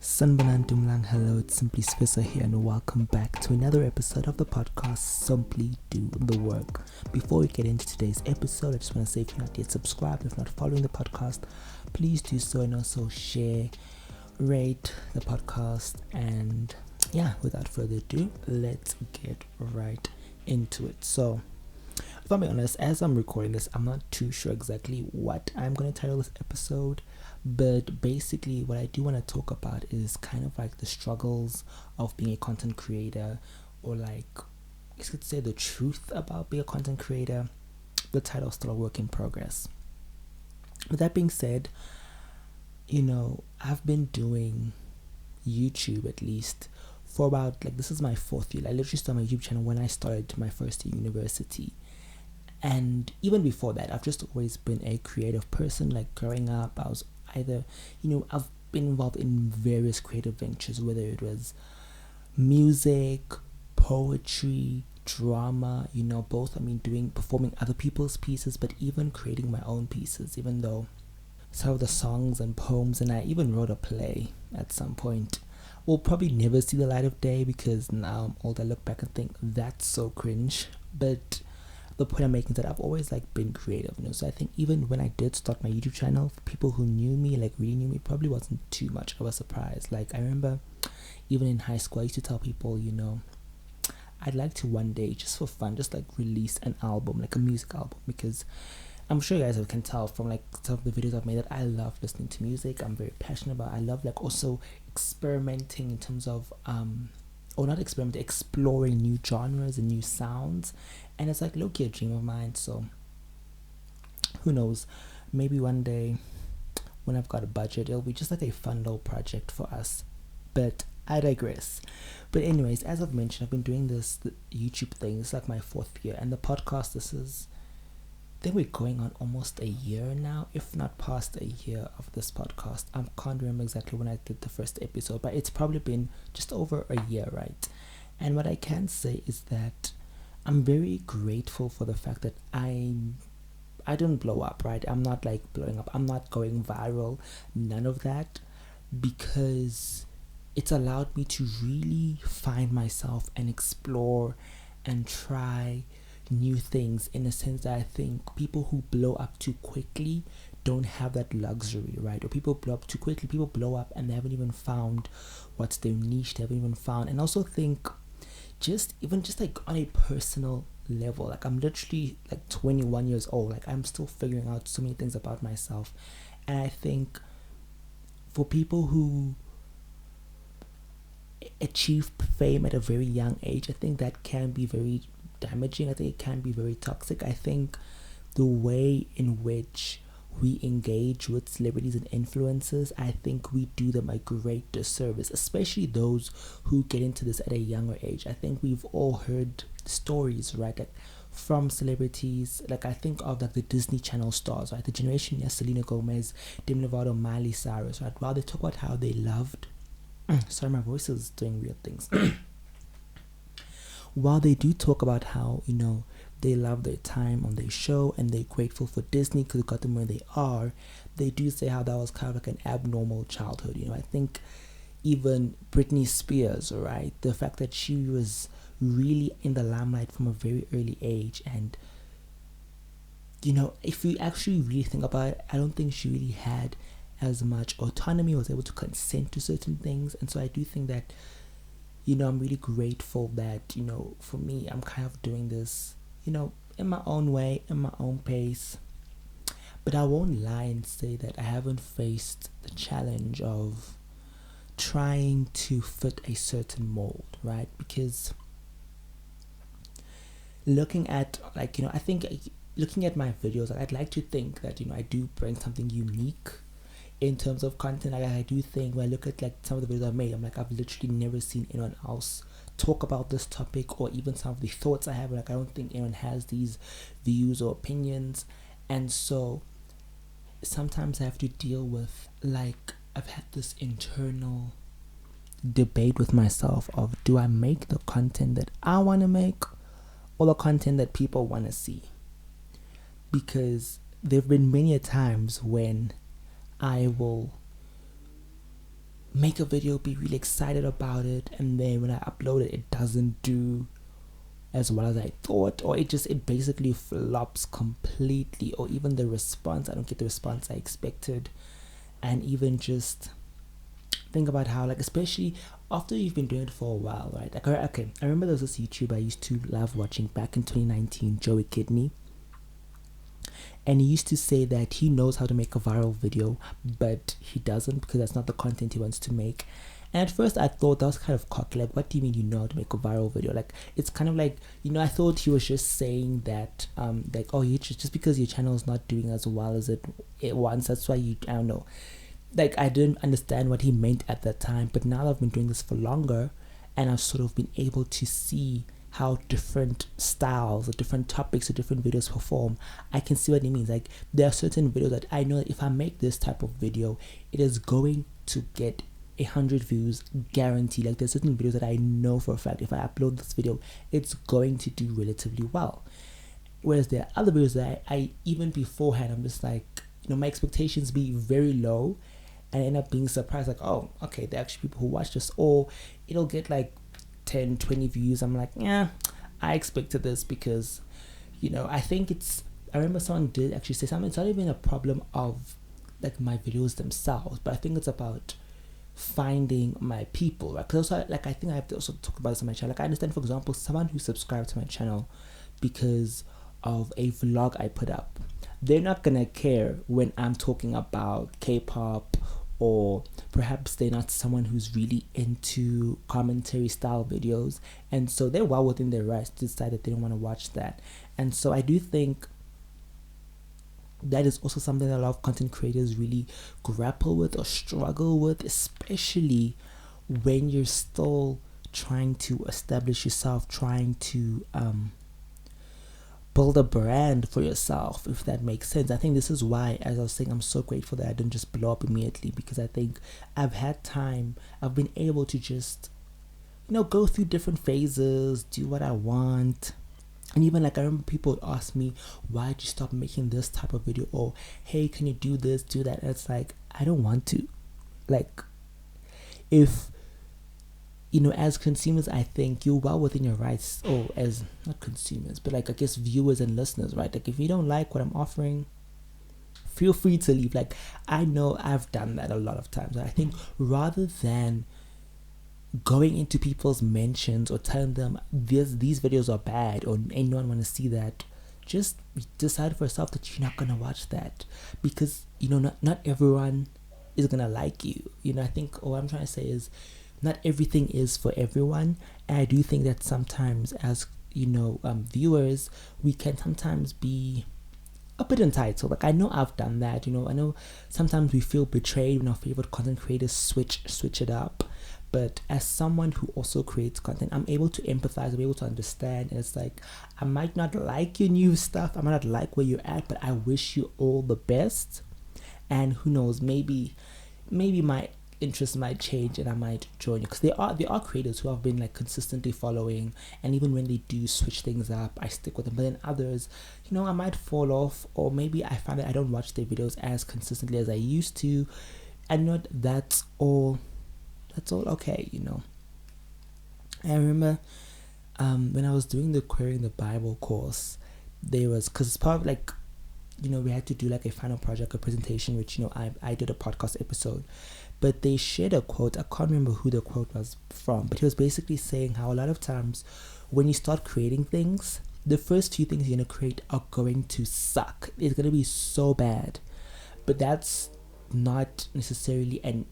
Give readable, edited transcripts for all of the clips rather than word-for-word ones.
Sanbanan Dumlang, hello, it's Simply Svisa here, and welcome back to another episode of the podcast Simply Do the Work. Before we get into today's episode, I just want to say if you're not yet subscribed, if not following the podcast, please do so, and also share, rate the podcast. And yeah, without further ado, let's get right into it. So, if I'm being honest, as I'm recording this, I'm not too sure exactly what I'm going to title this episode. But basically, what I do want to talk about is kind of like the struggles of being a content creator, or like, you could say the truth about being a content creator. The title is still a work in progress. With that being said, I've been doing YouTube at least for about, this is my 4th year. I literally started my YouTube channel when I started my first year university. And even before that, I've just always been a creative person. Like growing up, I was either, I've been involved in various creative ventures, whether it was music, poetry, drama, both. Performing other people's pieces, but even creating my own pieces, even though some of the songs and poems, and I even wrote a play at some point, will probably never see the light of day because now I'm old. I look back and think that's so cringe. But the point I'm making is that I've always been creative, so I think even when I did start my YouTube channel, for people who knew me, really knew me, probably wasn't too much of a surprise. I remember even in high school, I used to tell people, I'd like to one day, just for fun, just release an album, like a music album, because I'm sure you guys can tell from some of the videos I've made that I love listening to music. I'm very passionate about it. I love also experimenting in terms of or not experimenting, exploring new genres and new sounds. And it's low-key a dream of mine. So who knows, maybe one day when I've got a budget, it'll be just a fun little project for us. But I digress. But anyways, as I've mentioned, I've been doing the YouTube thing. It's my 4th year, and the podcast, I think we're going on almost a year now, if not past a year of this podcast. I can't remember exactly when I did the first episode, but it's probably been just over a year, right? And what I can say is that I'm very grateful for the fact that I didn't blow up, right? I'm not blowing up. I'm not going viral. None of that, because it's allowed me to really find myself and explore and try new things, in a sense that I think people who blow up too quickly don't have that luxury, right? Or people blow up too quickly, people blow up and they haven't even found what's their niche, they haven't even found. And also think just on a personal level, I'm literally 21 years old, I'm still figuring out so many things about myself. And I think for people who achieve fame at a very young age, I think that can be very damaging. I think it can be very toxic. I think the way in which we engage with celebrities and influencers, I think we do them a great disservice, especially those who get into this at a younger age. I think we've all heard stories, right, from celebrities. I think of the Disney Channel stars, right, the generation, yes, Selena Gomez, Demi Lovato, Miley Cyrus, right, while they talk about how they loved sorry, my voice is doing weird things. While they do talk about how, they love their time on their show and they're grateful for Disney because it got them where they are, they do say how that was kind of an abnormal childhood. I think even Britney Spears, right, the fact that she was really in the limelight from a very early age, and if you actually really think about it, I don't think she really had as much autonomy, was able to consent to certain things. And so I do think that I'm really grateful that for me, I'm kind of doing this in my own way, in my own pace. But I won't lie and say that I haven't faced the challenge of trying to fit a certain mold, right? Because looking at I think looking at my videos, I'd like to think that I do bring something unique in terms of content. I do think when I look at some of the videos I've made, I'm I've literally never seen anyone else talk about this topic, or even some of the thoughts I have. I don't think anyone has these views or opinions. And so sometimes I have to deal with I've had this internal debate with myself of, do I make the content that I want to make or the content that people want to see? Because there have been many a times when I will make a video, be really excited about it, and then when I upload it, it doesn't do as well as I thought, or it basically flops completely, or even the response, I don't get the response I expected. And even just think about how, like, especially after you've been doing it for a while, right? Like, okay, I remember there was this YouTuber I used to love watching back in 2019, Joey Kidney. And he used to say that he knows how to make a viral video, but he doesn't, because that's not the content he wants to make. And at first I thought that was kind of cocky. Like, what do you mean you know how to make a viral video? Like, it's kind of like, I thought he was just saying that, like, oh, you just because your channel is not doing as well as it wants, that's why I don't know. Like, I didn't understand what he meant at that time, but now that I've been doing this for longer, and I've sort of been able to see how different styles or different topics or different videos perform, I can see what he means. Like, there are certain videos that I know that if I make this type of video, it is going to get 100 views guaranteed. Like, there's certain videos that I know for a fact if I upload this video, it's going to do relatively well. Whereas there are other videos that I even beforehand, I'm just like, my expectations be very low, and I end up being surprised, like, oh, okay, there are actually people who watch this, or it'll get like 10, 20 views. I'm like, yeah, I expected this, because, I think I remember someone did actually say something. It's not even a problem of like my videos themselves, but I think it's about finding my people, right? Because also, like, I think I have to also talk about this on my channel. Like, I understand, for example, someone who subscribed to my channel because of a vlog I put up, they're not gonna care when I'm talking about K-pop, or perhaps they're not someone who's really into commentary style videos, and so they're well within their rights to decide that they don't want to watch that. And so I do think that is also something that a lot of content creators really grapple with or struggle with, especially when you're still trying to establish yourself, trying to build a brand for yourself, if that makes sense. I think this is why, as I was saying, I'm so grateful that I didn't just blow up immediately, because I think I've been able to just, go through different phases, do what I want. And even, like, I remember people would ask me, why did you stop making this type of video? Or, hey, can you do this, do that? And it's like, I don't want to. Like, if, as consumers, I think you're well within your rights, or as, not consumers, but like, I guess viewers and listeners, right? Like, if you don't like what I'm offering, feel free to leave. Like, I know I've done that a lot of times. I think rather than going into people's mentions or telling them these videos are bad or anyone want to see that, just decide for yourself that you're not going to watch that, because not everyone is going to like you. I think what I'm trying to say is, not everything is for everyone, and I do think that sometimes as viewers, we can sometimes be a bit entitled. Like, I know I've done that. I know sometimes we feel betrayed when our favorite content creators switch it up. But as someone who also creates content, I'm able to empathize, I'm able to understand. And it's like, I might not like your new stuff, I might not like where you're at, but I wish you all the best. And who knows, maybe my interests might change and I might join you, because there are creators who have been like consistently following, and even when they do switch things up, I stick with them. But then others, I might fall off, or maybe I find that I don't watch their videos as consistently as I used to, and that's all okay. I remember when I was doing the Querying the Bible course, there was, because it's part of like, we had to do like a final project, a presentation, which I did a podcast episode, but they shared a quote. I can't remember who the quote was from, but he was basically saying how a lot of times when you start creating things, the first few things you're going to create are going to suck. It's going to be so bad, but that's not necessarily, and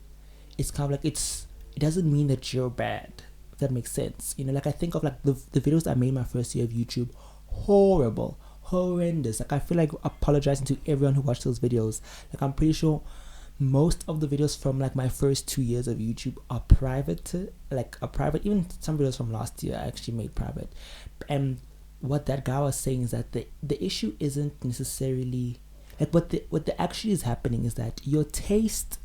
it's kind of like, it doesn't mean that you're bad, if that makes sense. Like, I think of like the videos I made my first year of YouTube, horrendous. Like, I feel like apologizing to everyone who watched those videos. Like, I'm pretty sure most of the videos from like my first 2 years of YouTube are private, even some videos from last year I actually made private. And what that guy was saying is that the issue isn't necessarily like, what the actually is happening is that your taste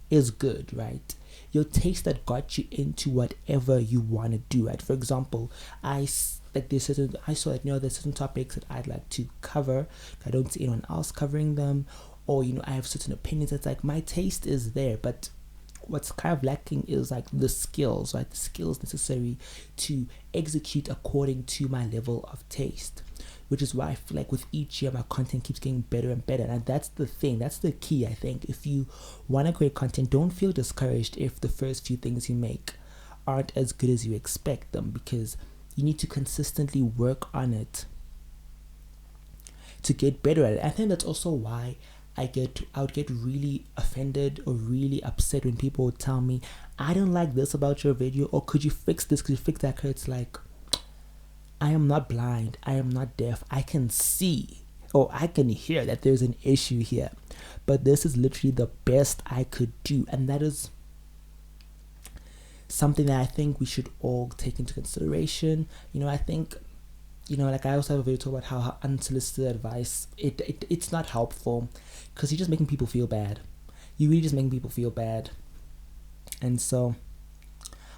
is good, right? Your taste that got you into whatever you want to do, right? For example, I saw that there's certain topics that I'd like to cover. I don't see anyone else covering them, or I have certain opinions. That's like, my taste is there, but what's kind of lacking is like the skills, right? The skills necessary to execute according to my level of taste, which is why I feel like with each year my content keeps getting better and better. And that's the thing, that's the key. I think if you want to create content, don't feel discouraged if the first few things you make aren't as good as you expect them, because you need to consistently work on it to get better at it. I think that's also why I would get really offended or really upset when people would tell me, I don't like this about your video, or could you fix this, could you fix that? Cause it's like, I am not blind, I am not deaf, I can see or I can hear that there's an issue here, but this is literally the best I could do. And that is something that I think we should all take into consideration. I think, like I also have a video talk about how unsolicited advice, it's not helpful, because you're just making people feel bad. You're really just making people feel bad. And so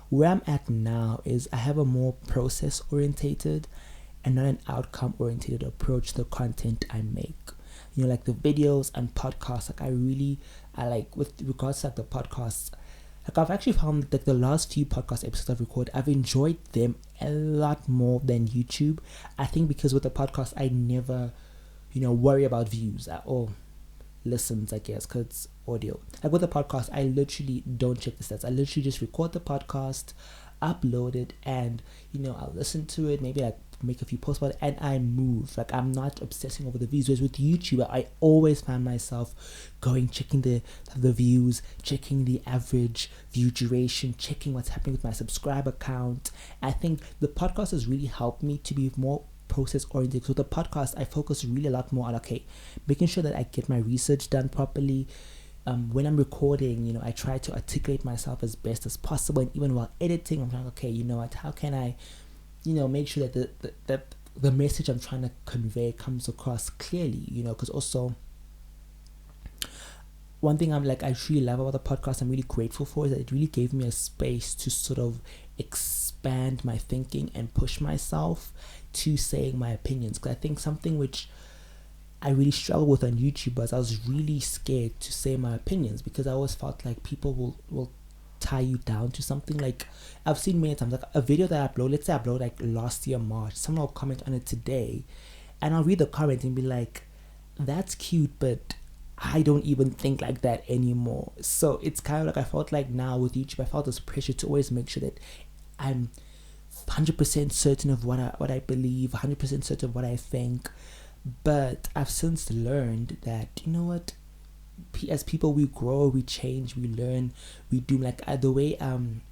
where I'm at now is I have a more process orientated and not an outcome orientated approach to the content I make. Like the videos and podcasts, I like with regards to like the podcasts, like I've actually found that the last few podcast episodes I've recorded, I've enjoyed them a lot more than YouTube. I think because with the podcast, I never, worry about views or listens, I guess, because it's audio. Like with the podcast, I literally don't check the stats. I literally just record the podcast, upload it, and, I'll listen to it, maybe like make a few posts about it, and I move. Like I'm not obsessing over the views. Whereas with YouTube, I always find myself checking the views, checking the average view duration, checking what's happening with my subscriber count. I think the podcast has really helped me to be more process oriented. So the podcast, I focus really a lot more on making sure that I get my research done properly. When I'm recording, I try to articulate myself as best as possible, and even while editing, I'm like, how can I make sure that the message I'm trying to convey comes across clearly, because also one thing I really love about the podcast, I'm really grateful for, is that it really gave me a space to sort of expand my thinking and push myself to saying my opinions. Because I think something which I really struggle with on YouTube was I was really scared to say my opinions, because I always felt like people will tie you down to something. Like I've seen many times, like a video that I upload, let's say I upload like last year March, someone will comment on it today, and I'll read the comment and be like, that's cute, but I don't even think like that anymore. So it's kind of like, I felt like now with YouTube, I felt this pressure to always make sure that I'm 100% certain of what I believe, 100% certain of what I think. But I've since learned that, as people, we grow, we change, we learn, we do. Like the way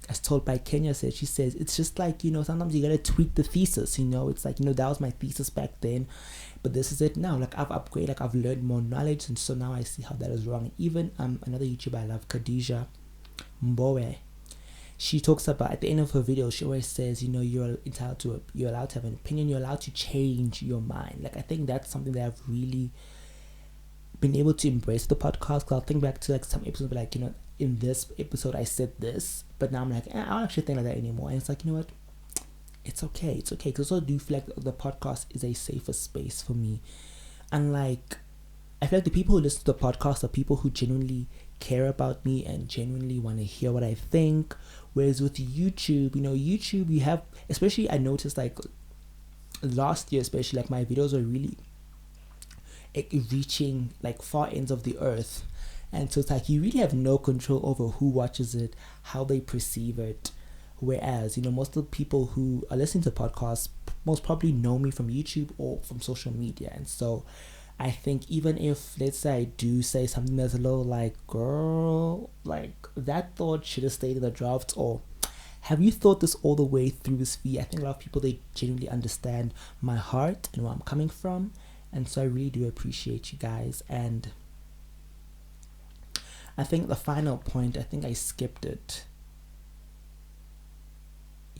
as told by Kenya said, she says it's just like, sometimes you gotta tweak the thesis. It's like, that was my thesis back then, but this is it now. Like I've upgraded, like I've learned more knowledge, and so now I see how that is wrong. Even another YouTuber I love, Khadija Mbowe, she talks about, at the end of her video, she always says, you're allowed to have an opinion, you're allowed to change your mind. Like I think that's something that I've really been able to embrace the podcast. Because I'll think back to like some episodes, like, in this episode I said this, but now I'm like, I don't actually think like that anymore. And it's like, what, it's okay, because I do feel like the podcast is a safer space for me. And like, I feel like the people who listen to the podcast are people who genuinely care about me and genuinely want to hear what I think. Whereas with YouTube, YouTube, you have, especially I noticed like last year, especially, like my videos are really reaching like far ends of the earth, and so it's like you really have no control over who watches it, how they perceive it. Whereas most of the people who are listening to podcasts most probably know me from YouTube or from social media. And so I think even if, let's say, I do say something that's a little like, girl, like that thought should have stayed in the draft, or have you thought this all the way through this V? I think a lot of people, they genuinely understand my heart and where I'm coming from. And so I really do appreciate you guys. And I think the final point, I think I skipped it.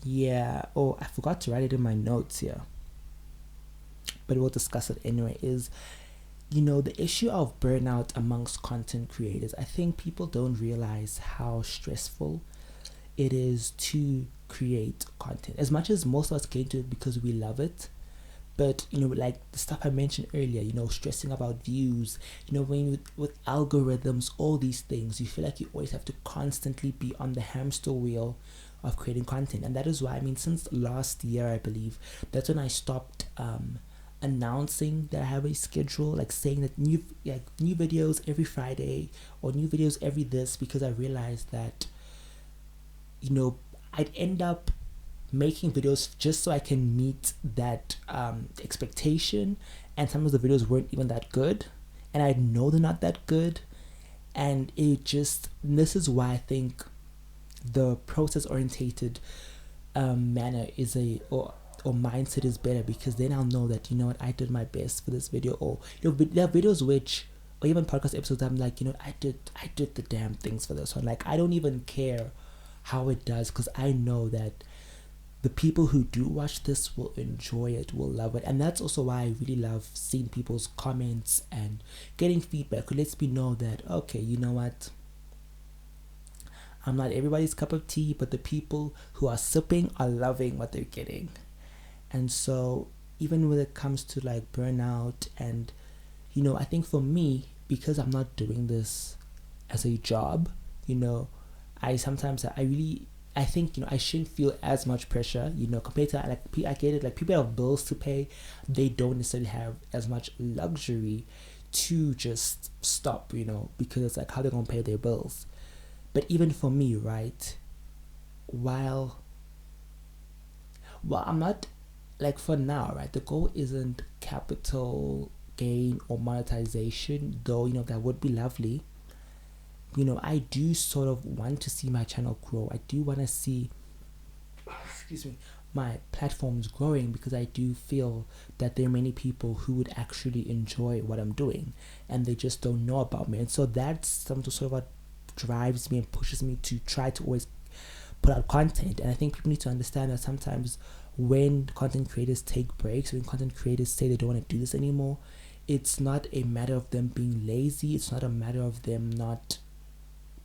Yeah. Oh, I forgot to write it in my notes here, but we'll discuss it anyway, is, the issue of burnout amongst content creators. I think people don't realize how stressful it is to create content. As much as most of us get into it because we love it, But like the stuff I mentioned earlier, stressing about views, when with algorithms, all these things, you feel like you always have to constantly be on the hamster wheel of creating content. And that is why, since last year, I believe, that's when I stopped announcing that I have a schedule, like saying that new videos every Friday or new videos every this, because I realized that I'd end up making videos just so I can meet that expectation, and sometimes the videos weren't even that good, and I know they're not that good, and this is why I think the process orientated manner is or mindset is better, because then I'll know that I did my best for this video. Or there are videos or even podcast episodes I'm like, I did the damn things for this one. Like, I don't even care how it does, because I know that the people who do watch this will enjoy it, will love it. And that's also why I really love seeing people's comments and getting feedback. It lets me know that, okay, you know what, I'm not everybody's cup of tea, but the people who are sipping are loving what they're getting. And so even when it comes to like burnout, and I think for me, because I'm not doing this as a job, I think I shouldn't feel as much pressure, compared to I get it, like people have bills to pay, they don't necessarily have as much luxury to just stop, because it's like how they're gonna pay their bills. But even for me, right, while I'm not, like, for now, right, the goal isn't capital gain or monetization, though that would be lovely. I do sort of want to see my channel grow. I do want to see my platforms growing, because I do feel that there are many people who would actually enjoy what I'm doing, and they just don't know about me. And so that's something sort of what drives me and pushes me to try to always put out content. And I think people need to understand that sometimes when content creators take breaks, when content creators say they don't want to do this anymore, it's not a matter of them being lazy. It's not a matter of them not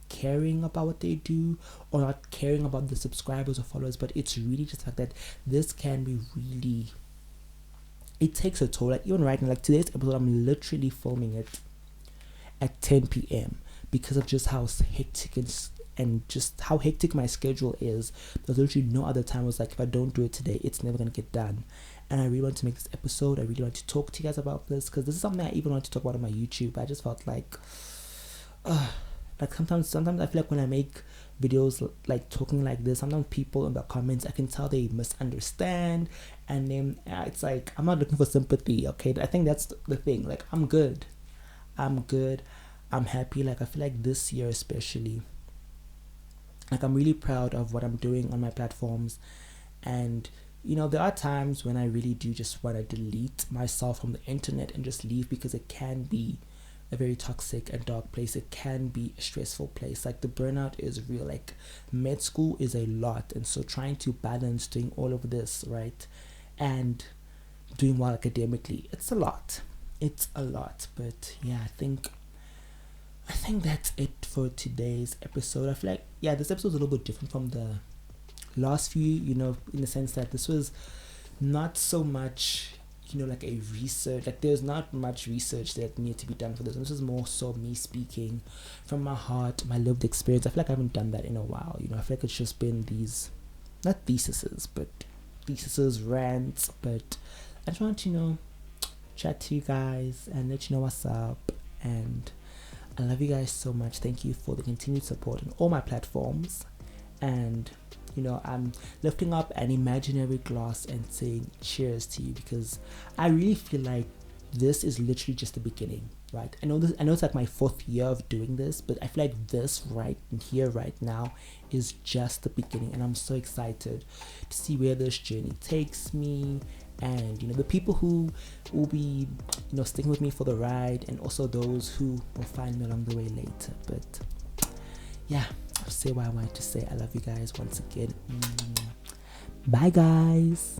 caring about what they do or not caring about the subscribers or followers, but it's really just like that this can be really, it takes a toll. Like even right now, like today's episode, I'm literally filming it at 10 p.m. because of just how hectic and just how hectic my schedule is. There's literally no other time. I was like, if I don't do it today, it's never gonna get done. And I really want to make this episode. I really want to talk to you guys about this, because this is something I even want to talk about on my YouTube. I just felt like sometimes I feel like when I make videos like talking like this, sometimes people in the comments, I can tell they misunderstand, and then it's like, I'm not looking for sympathy, okay? I think that's the thing. Like, I'm good, I'm happy. Like, I feel like this year especially, like, I'm really proud of what I'm doing on my platforms. And there are times when I really do just want to delete myself from the internet and just leave, because it can be a very toxic and dark place. It can be a stressful place. Like, the burnout is real. Like, med school is a lot, and so trying to balance doing all of this, right, and doing well academically, it's a lot. But yeah, I think that's it for today's episode. I feel like, yeah, this episode is a little bit different from the last few, in the sense that this was not so much like a research, like there's not much research that needed to be done for this. This is more so me speaking from my heart, my lived experience. I feel like I haven't done that in a while. I feel like it's just been these, not theses, rants. But I just want to chat to you guys and let you know what's up. And I love you guys so much. Thank you for the continued support on all my platforms. And I'm lifting up an imaginary glass and saying cheers to you, because I really feel like this is literally just the beginning, right? I know it's like my 4th year of doing this, but I feel like this right here, right now, is just the beginning. And I'm so excited to see where this journey takes me, and the people who will be sticking with me for the ride, and also those who will find me along the way later. But yeah, I'll say what I wanted to say. I love you guys once again. Bye, guys.